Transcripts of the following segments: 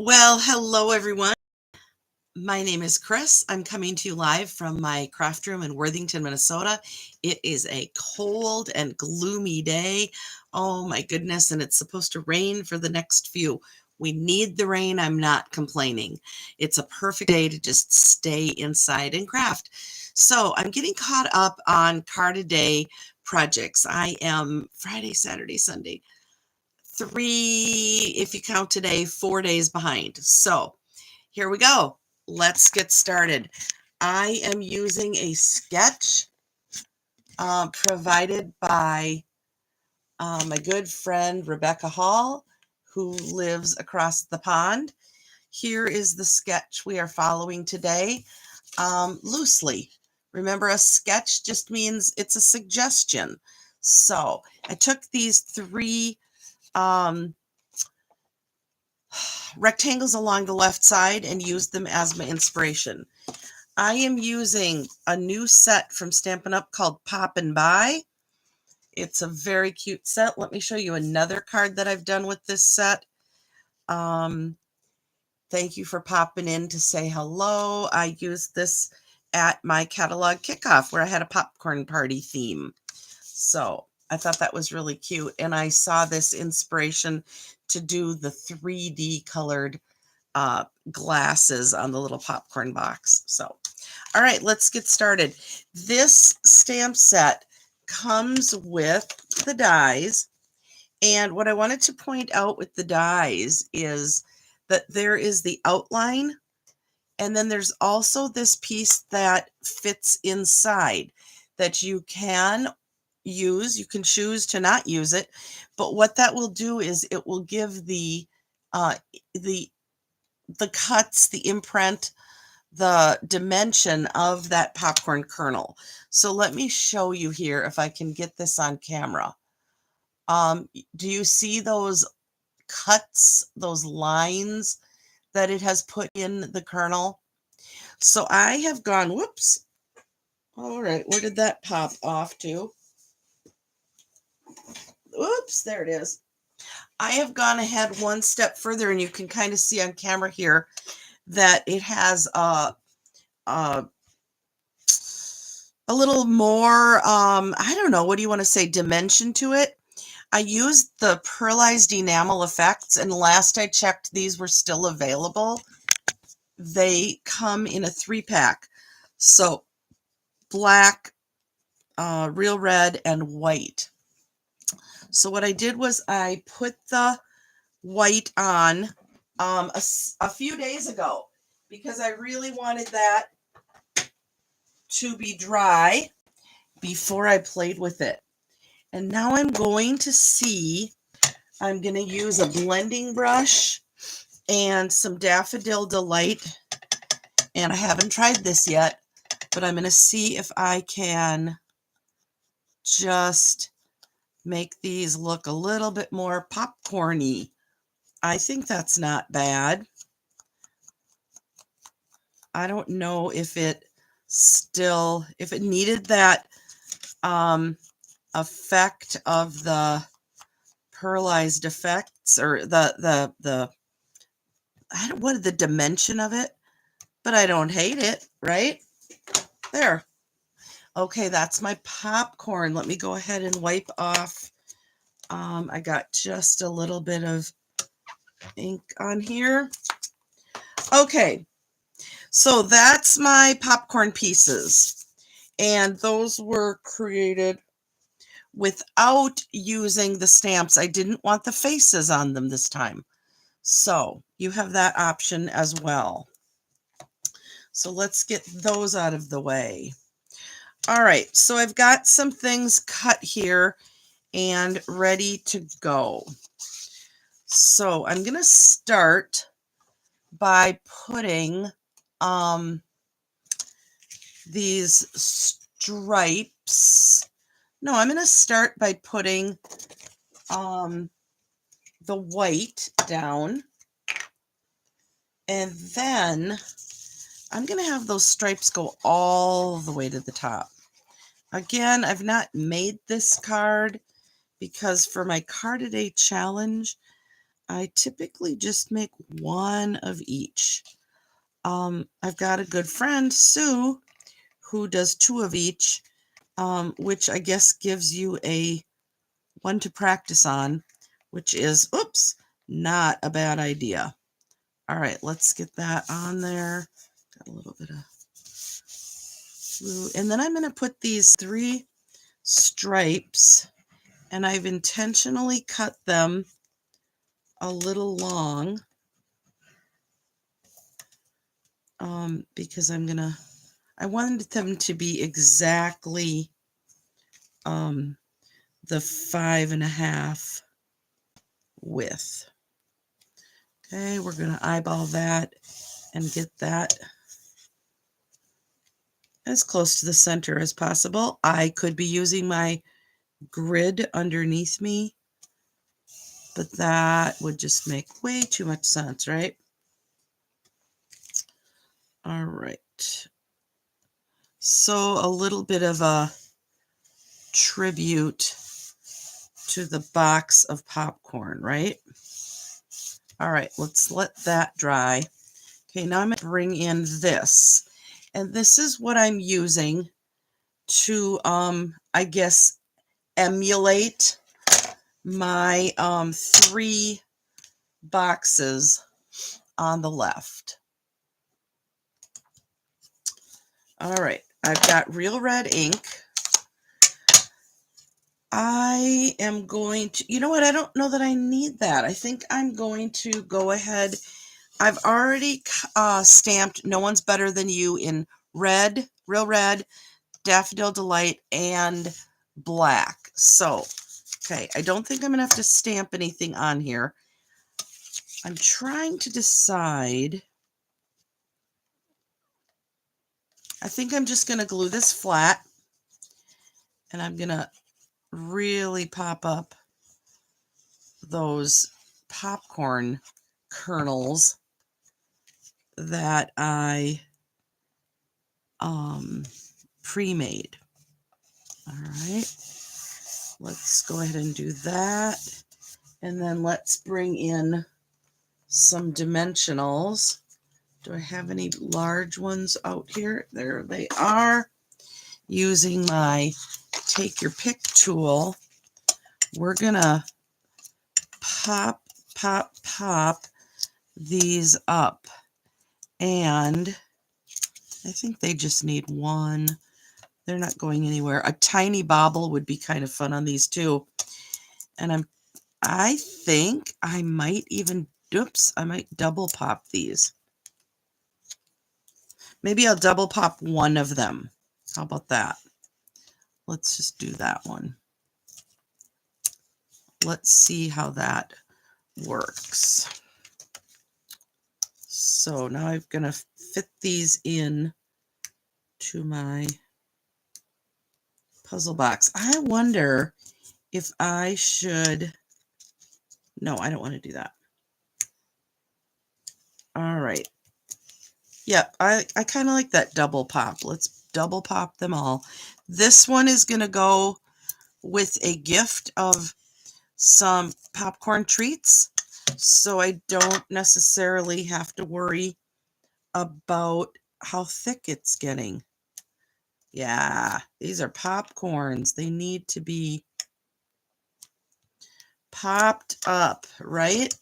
Well, hello everyone. My name is Chris. I'm coming to you live from my craft room in Worthington, Minnesota. It is a cold and gloomy day. Oh my goodness, and it's supposed to rain for the next few. We need the rain. I'm not complaining. It's a perfect day to just stay inside and craft. So I'm getting caught up on card a day projects. I am Friday, Saturday, Sunday. Three, if you count today, 4 days behind. So here we go. Let's get started. I am using a sketch provided by my good friend Rebecca Hall, who lives across the pond. Here is the sketch we are following today, loosely. Remember, a sketch just means it's a suggestion. So I took these three rectangles along the left side and used them as my inspiration. I am using a new set from Stampin' Up called Poppin By. It's a very cute set. Let me show you another card that I've done with this set. Thank you for popping in to say hello. I used this at my catalog kickoff where I had a popcorn party theme. So I thought that was really cute. And I saw this inspiration to do the 3D colored glasses on the little popcorn box. So, all right, let's get started. This stamp set comes with the dies. And what I wanted to point out with the dies is that there is the outline, and then there's also this piece that fits inside that you can use. You can choose to not use it, but what that will do is it will give the cuts, the imprint, the dimension of that popcorn kernel. So let me show you here if I can get this on camera. Do you see those cuts, those lines that it has put in the kernel? So I have gone, whoops. All right, where did that pop off to? Oops, there it is. I have gone ahead one step further, and you can kind of see on camera here that it has a little more, I don't know, what do you want to say, dimension to it. I used the pearlized enamel effects, and last I checked, these were still available. They come in a 3-pack. So black, real red, and white. So what I did was I put the white on a few days ago because I really wanted that to be dry before I played with it. And now I'm going to use a blending brush and some Daffodil Delight. And I haven't tried this yet, but I'm going to see if I can just make these look a little bit more popcorny. I think that's not bad. I don't know if it needed that effect of the pearlized effects, or the dimension of it, but I don't hate it, right? There. Okay, that's my popcorn. Let me go ahead and wipe off. I got just a little bit of ink on here. Okay, so that's my popcorn pieces. And those were created without using the stamps. I didn't want the faces on them this time. So you have that option as well. So let's get those out of the way. All right, so I've got some things cut here and ready to go. So I'm going to start by putting these stripes. No, I'm going to start by putting the white down, and then I'm going to have those stripes go all the way to the top. Again, I've not made this card because for my card a day challenge, I typically just make one of each. I've got a good friend, Sue, who does two of each, which I guess gives you a one to practice on, which is, oops, not a bad idea. All right, let's get that on there. Got a little bit of blue. And then I'm going to put these 3 stripes, and I've intentionally cut them a little long because I wanted them to be exactly the 5.5 width. Okay, we're going to eyeball that and get that as close to the center as possible. I could be using my grid underneath me, but that would just make way too much sense, right? All right. So a little bit of a tribute to the box of popcorn, right? All right, let's let that dry. Okay, now I'm going to bring in this. And this is what I'm using to, I guess, emulate my 3 boxes on the left. All right, I've got real red ink. I am going to, you know what, I don't know that I need that. I think I'm going to go ahead. I've already stamped No One's Better Than You in red, real red, Daffodil Delight, and black. So, okay, I don't think I'm going to have to stamp anything on here. I'm trying to decide. I think I'm just going to glue this flat, and I'm going to really pop up those popcorn kernels that I pre-made. All right, let's go ahead and do that. And then let's bring in some dimensionals. Do I have any large ones out here? There they are. Using my take your pick tool, we're gonna pop these up. And I think they just need one. They're not going anywhere. A tiny bobble would be kind of fun on these too. And I think I might even, I might double pop these. Maybe I'll double pop one of them. How about that? Let's just do that one. Let's see how that works. So now I'm going to fit these in to my puzzle box. I wonder if I should, no, I don't want to do that. All right. Yep, I kind of like that double pop. Let's double pop them all. This one is going to go with a gift of some popcorn treats, so I don't necessarily have to worry about how thick it's getting. Yeah, these are popcorns. They need to be popped up, right?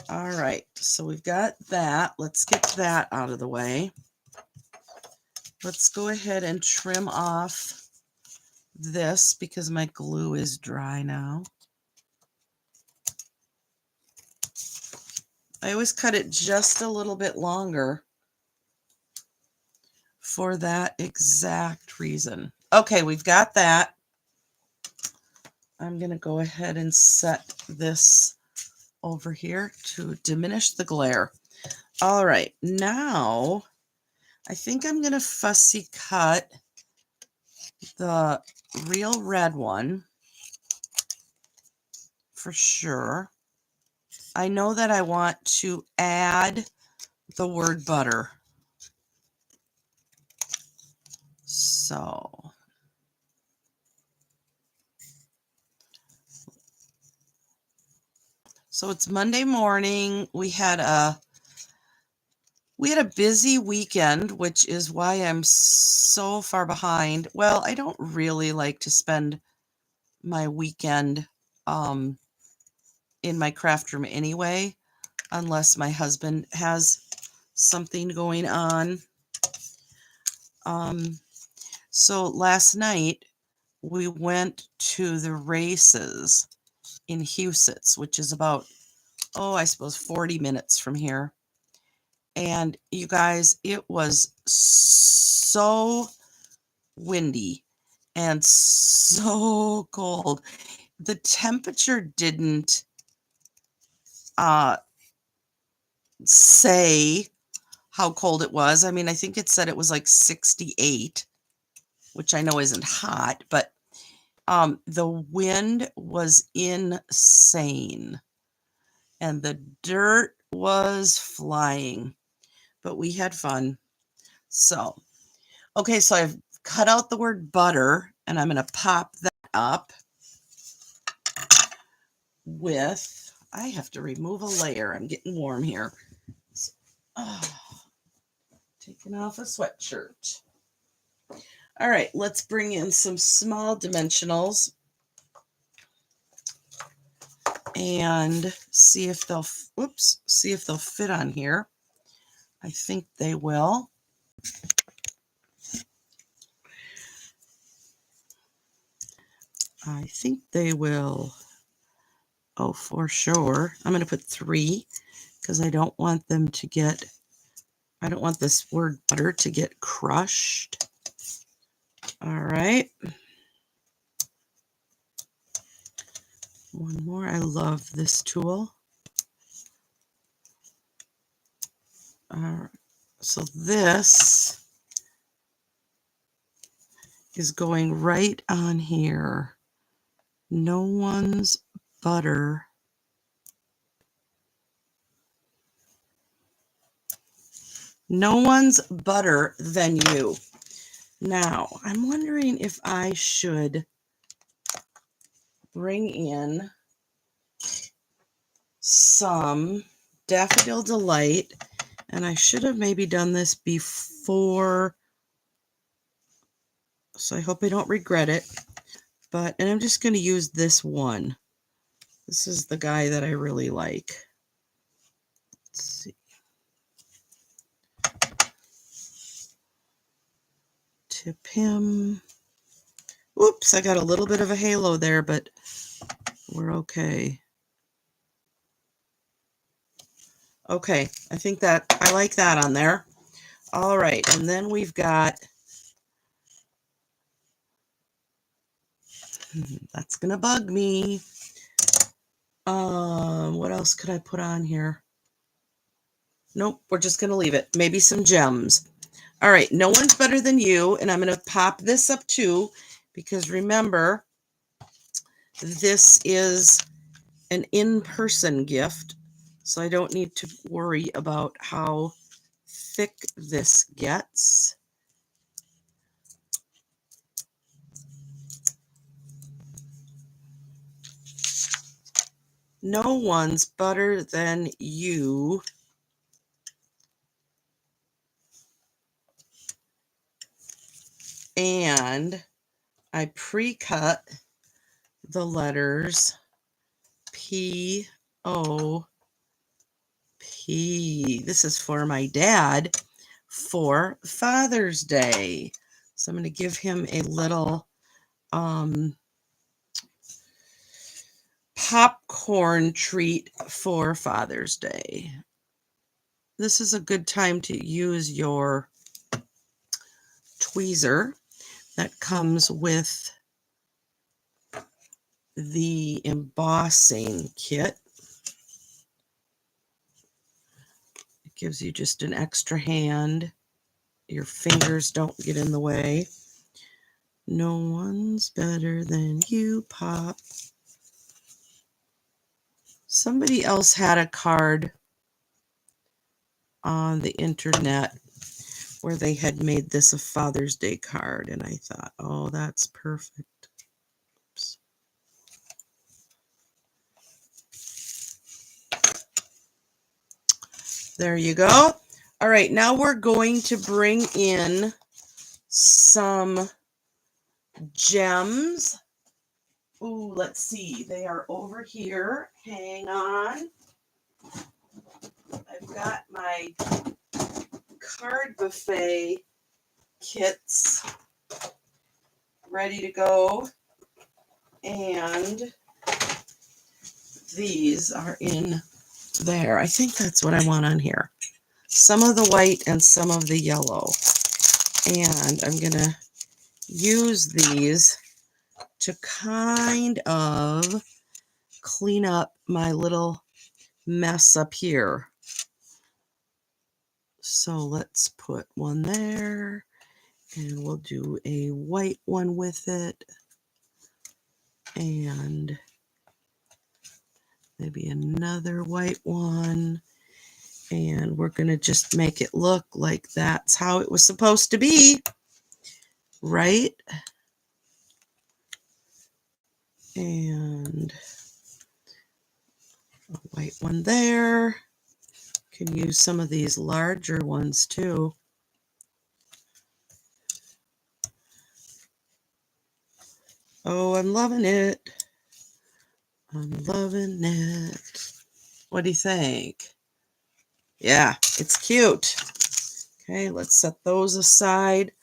All right, so we've got that. Let's get that out of the way. Let's go ahead and trim off this because my glue is dry now. I always cut it just a little bit longer for that exact reason. Okay, we've got that. I'm going to go ahead and set this over here to diminish the glare. All right, now I think I'm going to fussy cut the real red one for sure. I know that I want to add the word butter. So So it's Monday morning. We had a busy weekend, which is why I'm so far behind. Well, I don't really like to spend my weekend in my craft room anyway, unless my husband has something going on. So last night we went to the races in Huset's, which is about, I suppose 40 minutes from here. And you guys, it was so windy and so cold. The temperature didn't say how cold it was. I mean, I think it said it was like 68, which I know isn't hot, but the wind was insane and the dirt was flying, but we had fun. So, okay, so I've cut out the word butter and I'm going to pop that up with, I have to remove a layer. I'm getting warm here. So, taking off a sweatshirt. All right, let's bring in some small dimensionals and see if they'll, see if they'll fit on here. I think they will. I think they will. Oh, for sure. I'm going to put 3 because I don't want them to get, I don't want this word butter to get crushed. All right. One more. I love this tool. All right. So this is going right on here. No one's butter. No one's butter than you. Now, I'm wondering if I should bring in some Daffodil Delight, and I should have maybe done this before, so I hope I don't regret it. But, and I'm just going to use this one. This is the guy that I really like. Let's see. Tip him. Oops, I got a little bit of a halo there, but we're okay. Okay, I think that I like that on there. All right, and then we've got, that's gonna bug me. What else could I put on here? Nope, we're just gonna leave it. Maybe some gems. All right, no one's better than you, and I'm gonna pop this up too, because remember, this is an in-person gift, so I don't need to worry about how thick this gets. No one's better than you. And I pre-cut the letters P, O, P. This is for my dad for Father's Day. So I'm going to give him a little popcorn treat for Father's Day. This is a good time to use your tweezer that comes with the embossing kit. It gives you just an extra hand. Your fingers don't get in the way. No one's better than you, Pop. Somebody else had a card on the internet where they had made this a Father's Day card, and I thought, oh, that's perfect. Oops. There you go. All right, now we're going to bring in some gems. Ooh, let's see. They are over here. Hang on. I've got my card buffet kits ready to go. And these are in there. I think that's what I want on here. Some of the white and some of the yellow. And I'm going to use these to kind of clean up my little mess up here. So let's put one there, and we'll do a white one with it, and maybe another white one, and we're going to just make it look like that's how it was supposed to be, right? And a white one there. Can use some of these larger ones too. Oh, I'm loving it. I'm loving it. What do you think? Yeah, it's cute. Okay, let's set those aside.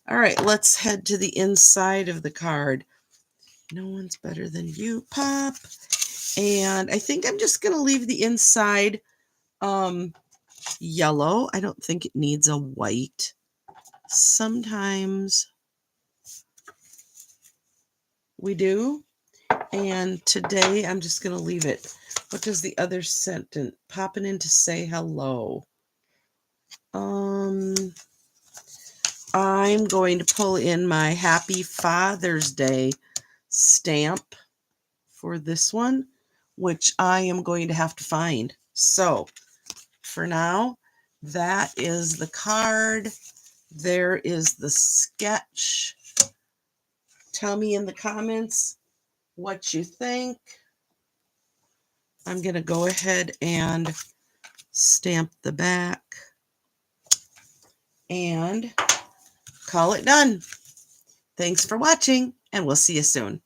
All right, let's head to the inside of the card. No one's better than you, Pop. And I think I'm just going to leave the inside yellow. I don't think it needs a white. Sometimes we do. And today I'm just going to leave it. What does the other sentence? Popping in to say hello. I'm going to pull in my Happy Father's Day stamp for this one, which I am going to have to find. So for now, that is the card. There is the sketch. Tell me in the comments what you think. I'm going to go ahead and stamp the back and call it done. Thanks for watching, and we'll see you soon.